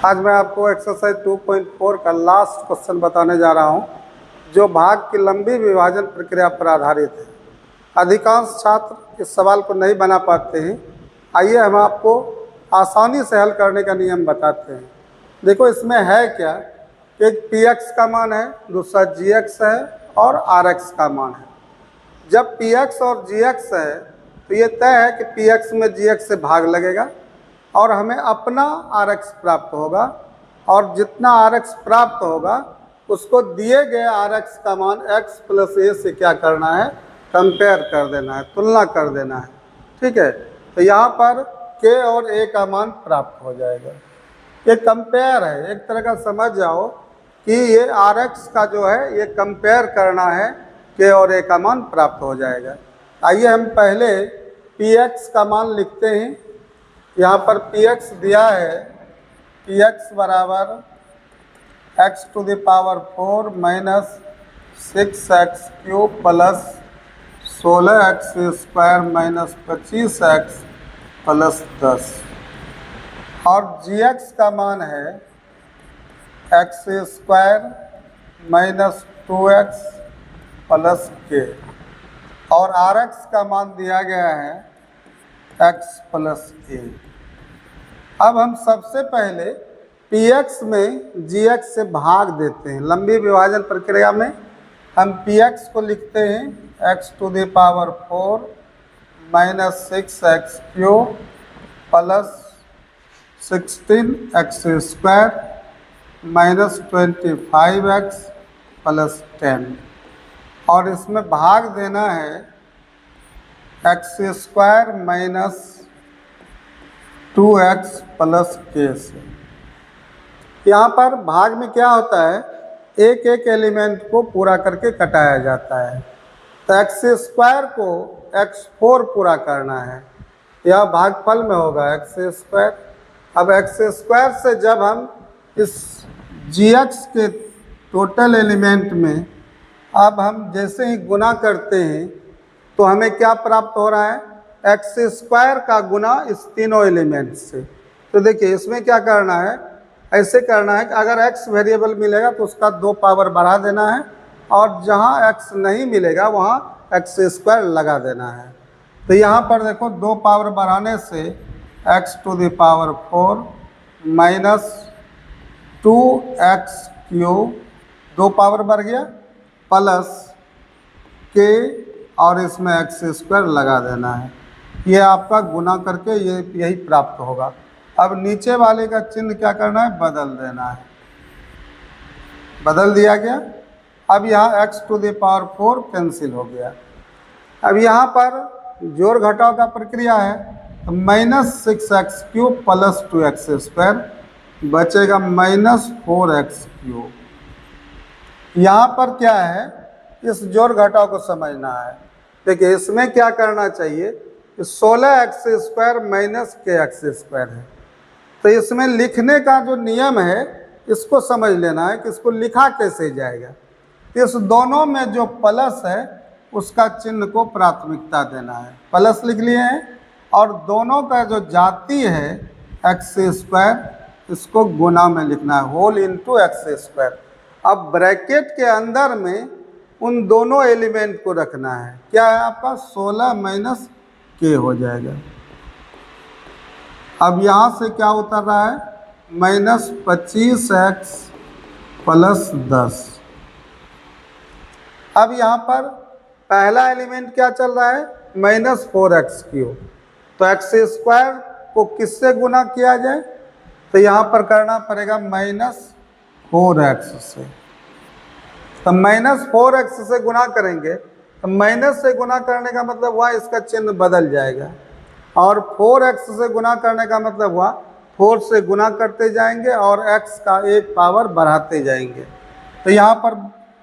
आज मैं आपको एक्सरसाइज 2.4 का लास्ट क्वेश्चन बताने जा रहा हूं, जो भाग की लंबी विभाजन प्रक्रिया पर आधारित है। अधिकांश छात्र इस सवाल को नहीं बना पाते हैं। आइए हम आपको आसानी से हल करने का नियम बताते हैं। देखो इसमें है क्या, एक px का मान है, दूसरा gx है और rx का मान है। जब px और gx है तो ये तय है कि px में gx से भाग लगेगा और हमें अपना rx प्राप्त होगा, और जितना rx प्राप्त होगा उसको दिए गए rx का मान x प्लस a से क्या करना है, कंपेयर कर देना है, तुलना कर देना है। ठीक है, तो यहाँ पर k और a का मान प्राप्त हो जाएगा। ये कंपेयर है, एक तरह का समझ जाओ कि ये rx का जो है ये कंपेयर करना है, k और a का मान प्राप्त हो जाएगा। आइए हम पहले px का मान लिखते हैं। यहाँ पर px दिया है, px बराबर x to the power 4 minus 6x cube plus 16x square minus 25x plus 10, और gx का मान है x square minus 2x plus k, और rx का मान दिया गया है x प्लस a। अब हम सबसे पहले px में gx से भाग देते हैं। लंबी विभाजन प्रक्रिया में हम px को लिखते हैं x to the power 4 minus 6x cube plus 16x square minus 25x plus 10, और इसमें भाग देना है x square minus 2x plus k से। यहाँ पर भाग में क्या होता है, एक एक एलिमेंट को पूरा करके कटाया जाता है। तो x स्क्वायर को x4 पूरा करना है, यह भागफल में होगा x स्क्वायर। अब x स्क्वायर से जब हम इस gx के टोटल एलिमेंट में अब हम जैसे ही गुना करते हैं तो हमें क्या प्राप्त हो रहा है, एक्स स्क्वायर का गुना इस तीनों एलिमेंट से। तो देखिए इसमें क्या करना है, ऐसे करना है कि अगर x वेरिएबल मिलेगा तो उसका 2 पावर बढ़ा देना है, और जहाँ x नहीं मिलेगा वहाँ एक्स स्क्वायर लगा देना है। तो यहाँ पर देखो 2 पावर बढ़ाने से x to the power 4 minus 2x cube, 2 power बढ़ गया, प्लस k, और इसमें एक्स स्क्वायर लगा देना है। ये आपका गुना करके ये यही प्राप्त होगा। अब नीचे वाले का चिन्ह क्या करना है, बदल देना है। बदल दिया गया। अब यहाँ x to the power 4 cancel हो गया। अब यहाँ पर जोड़ घटाव का प्रक्रिया है, तो minus 6x cube plus 2x square बचेगा माइनस 4x क्यूब। यहाँ पर क्या है, इस जोड़ घटाव को समझना है। देखिए इसमें क्या करना चाहिए, 16x square minus kx square है, तो इसमें लिखने का जो नियम है इसको समझ लेना है कि इसको लिखा कैसे जाएगा। इस दोनों में जो प्लस है उसका चिन्ह को प्राथमिकता देना है, प्लस लिख लिए हैं, और दोनों का जो जाती है एक्स स्क्वायर इसको गुना में लिखना है, होल इंटू एक्स स्क्वायर। अब ब्रैकेट के अंदर में उन दोनों एलिमेंट को रखना है, क्या है आपका 16 माइनस k हो जाएगा। अब यहाँ से क्या उतर रहा है, माइनस 25x प्लस 10। अब यहाँ पर पहला एलिमेंट क्या चल रहा है, माइनस 4x क्यूब, तो एक्स स्क्वायर को किससे गुना किया जाए, तो यहाँ पर करना पड़ेगा माइनस 4x से। तो माइनस 4x से गुना करेंगे, तो माइनस से गुना करने का मतलब हुआ इसका चिन्ह बदल जाएगा, और 4x से गुना करने का मतलब हुआ 4 से गुना करते जाएंगे और x का एक पावर बढ़ाते जाएंगे। तो यहाँ पर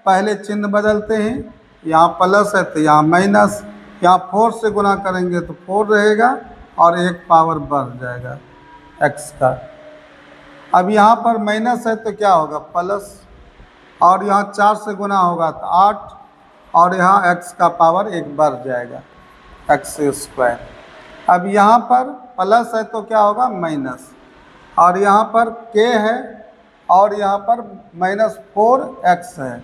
पहले चिन्ह बदलते हैं, यहाँ प्लस है तो यहाँ माइनस, यहाँ 4 से गुना करेंगे तो 4 रहेगा और एक पावर बढ़ जाएगा x का। अब यहाँ पर माइनस है तो क्या होगा, प्लस, और यहाँ 4 से गुना होगा तो 8, और यहाँ x का पावर एक बढ़ जाएगा, एक्स स्क्वायर। अब यहाँ पर प्लस है तो क्या होगा माइनस, और यहाँ पर k है और यहाँ पर -4x है,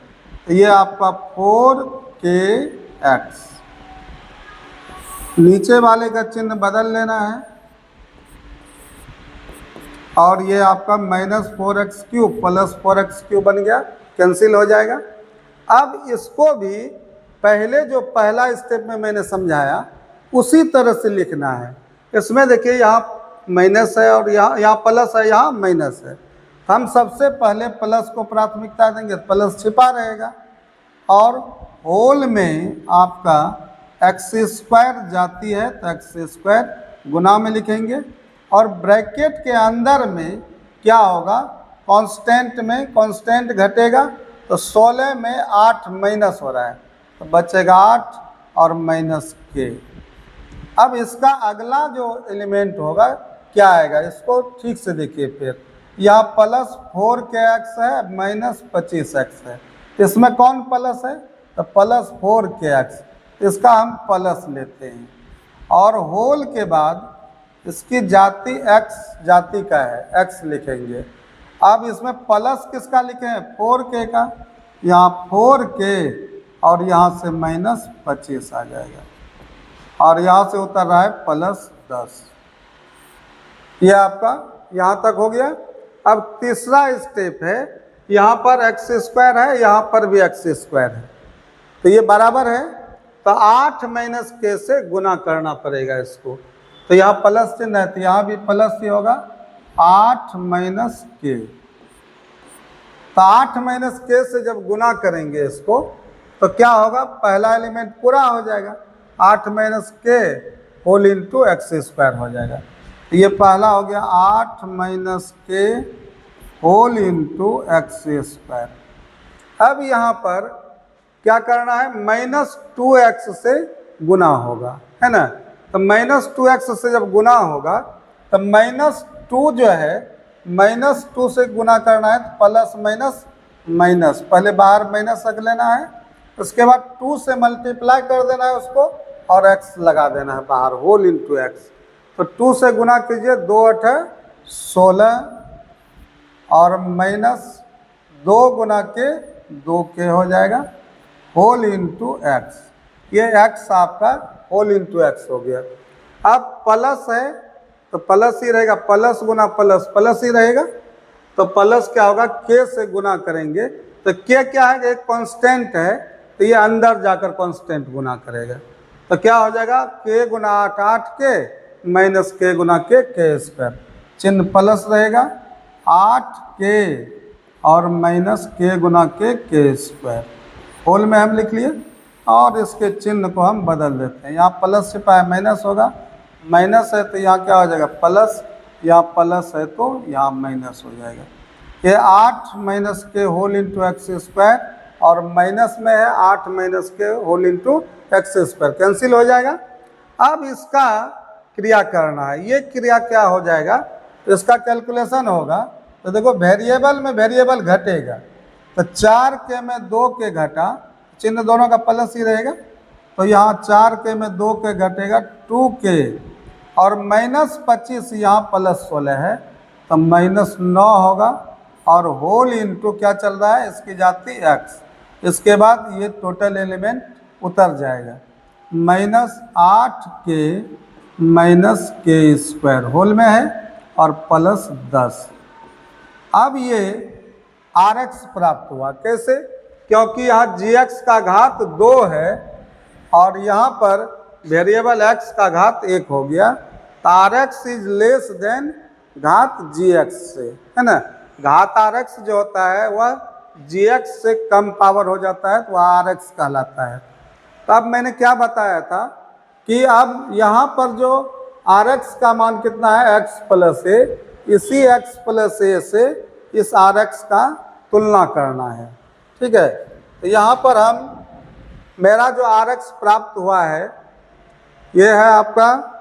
तो ये आपका 4kx। नीचे वाले का चिन्ह बदल लेना है और ये आपका -4x³ +4x³ बन गया, कैंसिल हो जाएगा। अब इसको भी पहले जो पहला स्टेप में मैंने समझाया उसी तरह से लिखना है। इसमें देखिए यहाँ माइनस है और यहाँ प्लस है, यहाँ माइनस है, तो हम सबसे पहले प्लस को प्राथमिकता देंगे, प्लस छिपा रहेगा, और होल में आपका x² जाती है तो x² गुना में लिखेंगे, और ब्रैकेट के अंदर में क्या होगा, कांस्टेंट में कांस्टेंट घटेगा, तो 16 में 8 माइनस हो रहा है तो बचेगा 8 और -k। अब इसका अगला जो एलिमेंट होगा क्या आएगा, इसको ठीक से देखिए। फिर यहाँ +4kx है -25x है, इसमें कौन प्लस है, तो +4kx, इसका हम प्लस लेते हैं, और होल के बाद इसकी जाति x जाति का है, x लिखेंगे। अब इसमें प्लस किसका लिखे हैं, 4k का, यहाँ 4k और यहाँ से -25 आ जाएगा, और यहाँ से उतर रहा है +10। ये आपका यहाँ तक हो गया। अब तीसरा स्टेप है, यहाँ पर x² है, यहाँ पर भी x² है, तो ये बराबर है, तो 8 - k से गुना करना पड़ेगा इसको, तो यहाँ प्लस चिन्ह है तो यहाँ भी प्लस ही होगा, 8 - k। तो 8 - k से जब गुना करेंगे इसको तो क्या होगा, पहला एलिमेंट पूरा हो जाएगा, 8 - k होल इंटू x² हो जाएगा, तो ये पहला हो गया 8 - k होल इंटू x²। अब यहाँ पर क्या करना है, -2x से गुना होगा, है ना, तो -2x से जब गुना होगा तो -2 जो है, -2 से गुना करना है तो प्लस माइनस, पहले बाहर माइनस रख लेना है, उसके बाद 2 से मल्टीप्लाई कर देना है उसको और x लगा देना है बाहर, होल इंटू x। तो 2 से गुना कीजिए, 2 × 8 = 16 और -2 गुना के 2k हो जाएगा, होल इंटू x। ये x आपका होल इंटू x हो गया। अब प्लस है तो प्लस ही रहेगा, प्लस गुना प्लस प्लस ही रहेगा, तो प्लस क्या होगा, k से गुना करेंगे तो k क्या है, एक कांस्टेंट है, तो ये अंदर जाकर कांस्टेंट गुना करेगा, तो क्या हो जाएगा, k × 8 8k -k × k² चिन्ह प्लस रहेगा, 8k और -k × k² होल में हम लिख लिए, और इसके चिन्ह को हम बदल देते हैं, यहाँ प्लस छिपा है माइनस होगा, माइनस है तो यहाँ क्या हो जाएगा प्लस, यहाँ प्लस है तो यहाँ माइनस हो जाएगा। ये 8 - k होल इंटू x² और माइनस में है 8 - k whole into x², cancel हो जाएगा। अब इसका क्रिया करना है, ये क्रिया क्या हो जाएगा, तो इसका कैलकुलेशन होगा, तो देखो वेरिएबल में वेरिएबल घटेगा, तो 4k में 2k घटा, चिन्ह दोनों का प्लस ही रहेगा, तो यहाँ 4k में 2k घटेगा 2k, और -25 यहाँ +16 है तो -9 होगा, और होल इंटू क्या चल रहा है, इसकी जाती x, इसके बाद ये टोटल एलिमेंट उतर जाएगा, -8k -k² होल में है और +10। अब ये Rx प्राप्त हुआ, कैसे, क्योंकि यहाँ gx का घात 2 है और यहाँ पर वेरिएबल x का घात 1 हो गया, तो Rx इज लेस देन घात gx से, है ना, घात Rx जो होता है वह gx से कम पावर हो जाता है तो वह Rx कहलाता है। तो अब मैंने क्या बताया था कि अब यहाँ पर जो Rx का मान कितना है, x + a, इसी x + a से इस Rx का तुलना करना है, ठीक है। तो यहाँ पर हम, मेरा जो Rx प्राप्त हुआ है ये है आपका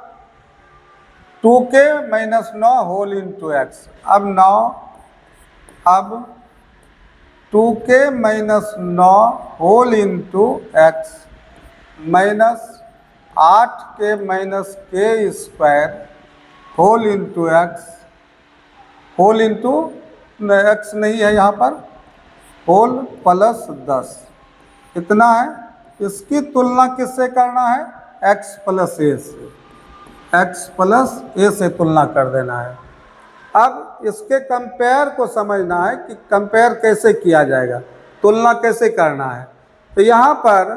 2k - 9 होल इंटू x। अब 2k - 9 whole into x 8k minus के square whole into x, whole into x नहीं है यहाँ पर, होल प्लस 10 इतना है। इसकी तुलना किससे करना है? x प्लस ए से, x प्लस ए से तुलना कर देना है। अब इसके कंपेयर को समझना है कि कंपेयर कैसे किया जाएगा, तुलना कैसे करना है। तो यहाँ पर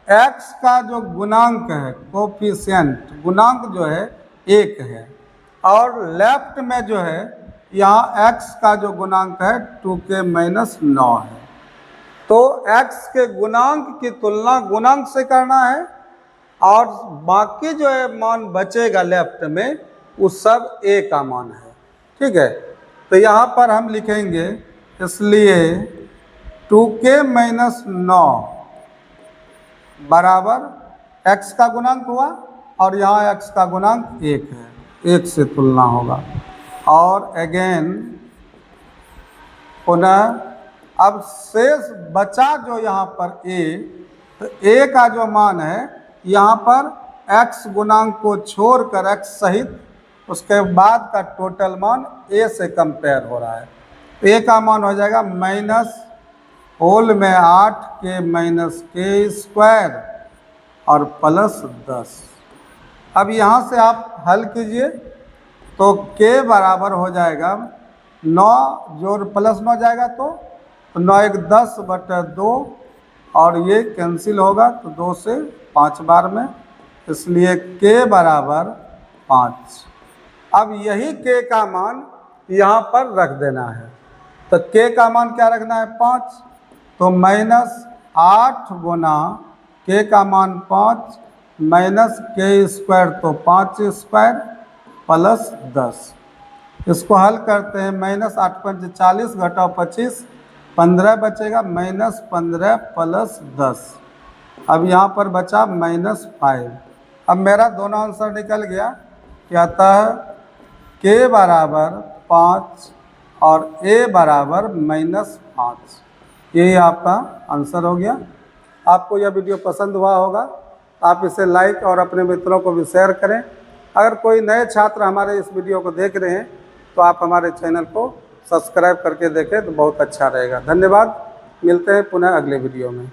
x का जो गुणांक है, कोफिशिएंट गुणांक जो है 1 है, और लेफ्ट में जो है यहाँ x का जो गुणांक है 2k माइनस 9 है। तो x के गुणांक की तुलना गुणांक से करना है, और बाकी जो है मान बचेगा लेफ्ट में वो सब a का मान है। ठीक है, तो यहाँ पर हम लिखेंगे, इसलिए 2k माइनस 9 बराबर x का गुणांक हुआ, और यहाँ x का गुणांक 1 है, 1 से तुलना होगा। और अगेन पुनः अब शेष बचा जो यहाँ पर a, तो a का जो मान है यहाँ पर x गुणांक को छोड़कर x सहित उसके बाद का टोटल मान a से कंपेयर हो रहा है। तो a का मान हो जाएगा माइनस होल में 8k माइनस के स्क्वायर और प्लस 10। अब यहाँ से आप हल कीजिए, तो k बराबर हो जाएगा 9 जोड़ प्लस 9 जाएगा, तो 9 एक 10 बटा 2, और ये कैंसिल होगा तो 2 से 5 बार में, इसलिए k बराबर 5। अब यही k का मान यहाँ पर रख देना है। तो k का मान क्या रखना है? 5। तो माइनस 8 गुना k का मान 5 माइनस के स्क्वायर, तो 5 स्क्वायर प्लस 10। इसको हल करते हैं, माइनस 8 पंच 40 घटाओ 25, 15 बचेगा, माइनस 15 प्लस 10। अब यहाँ पर बचा माइनस 5। अब मेरा दोनों आंसर निकल गया, क्या आता है k बराबर 5 और a बराबर माइनस 5। यही आपका आंसर हो गया। आपको यह वीडियो पसंद हुआ होगा, आप इसे लाइक और अपने मित्रों को भी शेयर करें। अगर कोई नए छात्र हमारे इस वीडियो को देख रहे हैं तो आप हमारे चैनल को सब्सक्राइब करके देखें तो बहुत अच्छा रहेगा। धन्यवाद, मिलते हैं पुनः अगले वीडियो में।